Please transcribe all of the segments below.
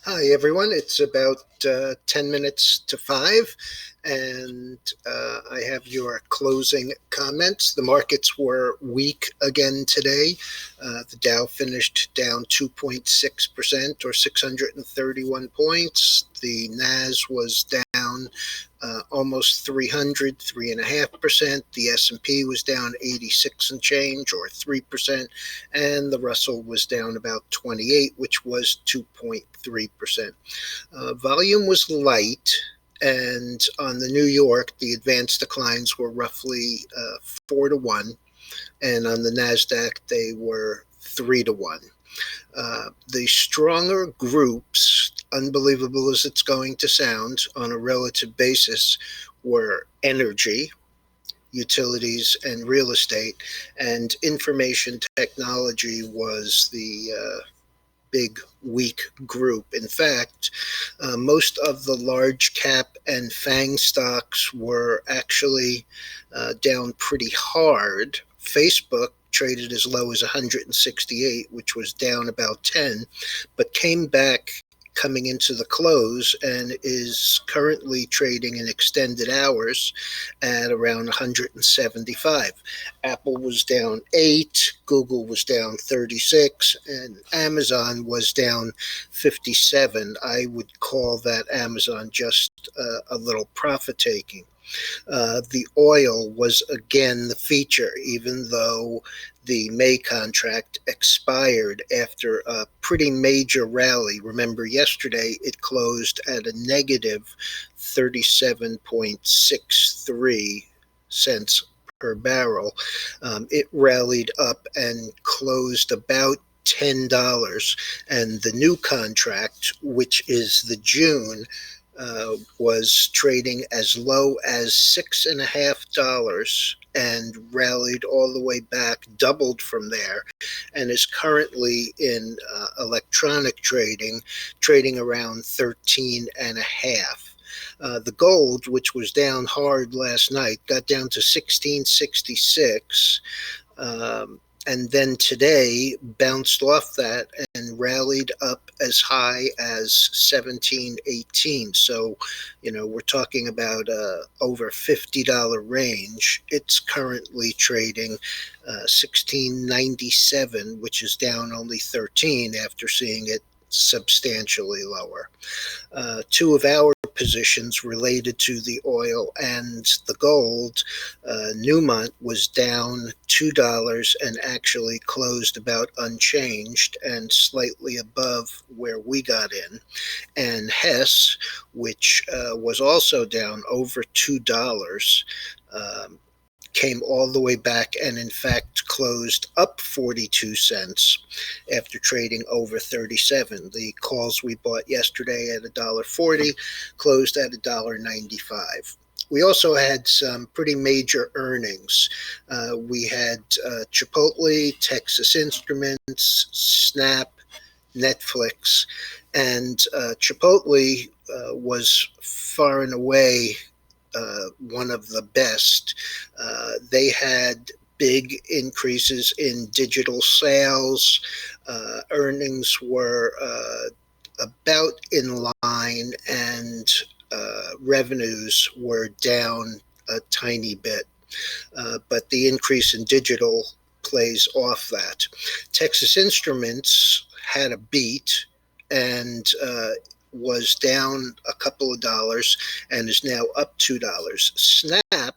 Hi, everyone. It's about 10 minutes to 5, and I have your closing comments. The markets were weak again today. The Dow finished down 2.6% or 631 points. The Nas was down almost 300, 3.5%. The S&P was down 86 and change or 3%, and the Russell was down about 28, which was 2.3%. Volume was light, and on the New York, the advanced declines were roughly 4-1, and on the Nasdaq, they were 3-1. The stronger groups, unbelievable as it's going to sound on a relative basis, were energy, utilities, and real estate, and information technology was the big weak group. In fact, most of the large cap and FANG stocks were actually down pretty hard. Facebook traded as low as 168, which was down about 10, but came back coming into the close and is currently trading in extended hours at around 175. Apple was down 8, Google was down 36, and Amazon was down 57. I would call that Amazon just a little profit taking. The oil was again the feature, even though the May contract expired after a pretty major rally. Remember, yesterday it closed at a negative 37.63 cents per barrel. It rallied up and closed about $10. And the new contract, which is the June, was trading as low as $6.50 and rallied all the way back, doubled from there, and is currently in electronic trading, trading around 13 and a half. The gold, which was down hard last night, got down to 1666. And then today bounced off that and rallied up as high as 1718. So, we're talking about over $50 range. It's currently trading 1697, which is down only 13 after seeing it substantially lower. Two of our positions related to the oil and the gold. Newmont was down $2 and actually closed about unchanged and slightly above where we got in. And Hess, which was also down over $2, came all the way back and in fact closed up 42 cents after trading over 37. The calls we bought yesterday at $1.40 closed at $1.95. We also had some pretty major earnings. We had Chipotle, Texas Instruments, Snap, Netflix, and Chipotle was far and away one of the best. They had big increases in digital sales. Earnings were about in line, and revenues were down a tiny bit. But the increase in digital plays off that. Texas Instruments had a beat and was down a couple of dollars and is now up $2. Snap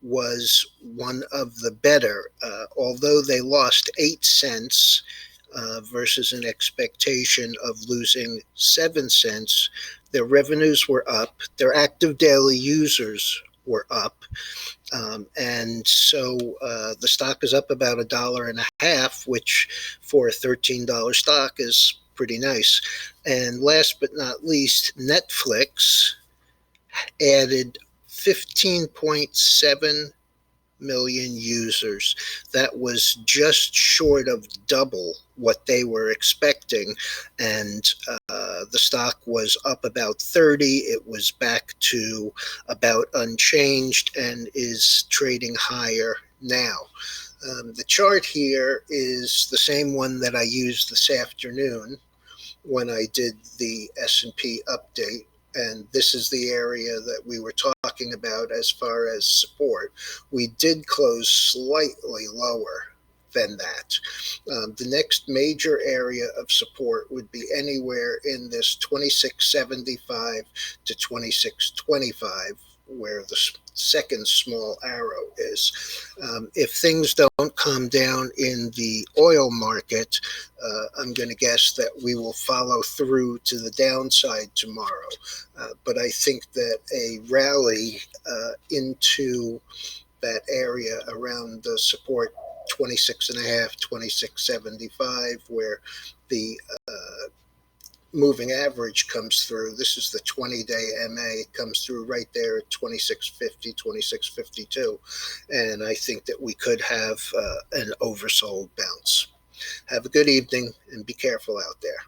was one of the better, although they lost 8 cents versus an expectation of losing 7 cents. Their revenues were up, their active daily users were up. And so the stock is up about $1.50, which for a $13 stock is pretty nice. And last but not least, Netflix added 15.7 million users. That was just short of double what they were expecting, and the stock was up about 30. It was back to about unchanged and is trading higher now. The chart here is the same one that I used this afternoon. when I did the S&P update. And this is the area that we were talking about as far as support. We did close slightly lower than that. The next major area of support would be anywhere in this 2675 to 2625, where the second small arrow is. If things don't calm down in the oil market, I'm going to guess that we will follow through to the downside tomorrow. But I think that a rally into that area around the support 26 and a half, 26.75, where the moving average comes through. This is the 20-day MA. It comes through right there at 26.50, 26.52. And I think that we could have an oversold bounce. Have a good evening and be careful out there.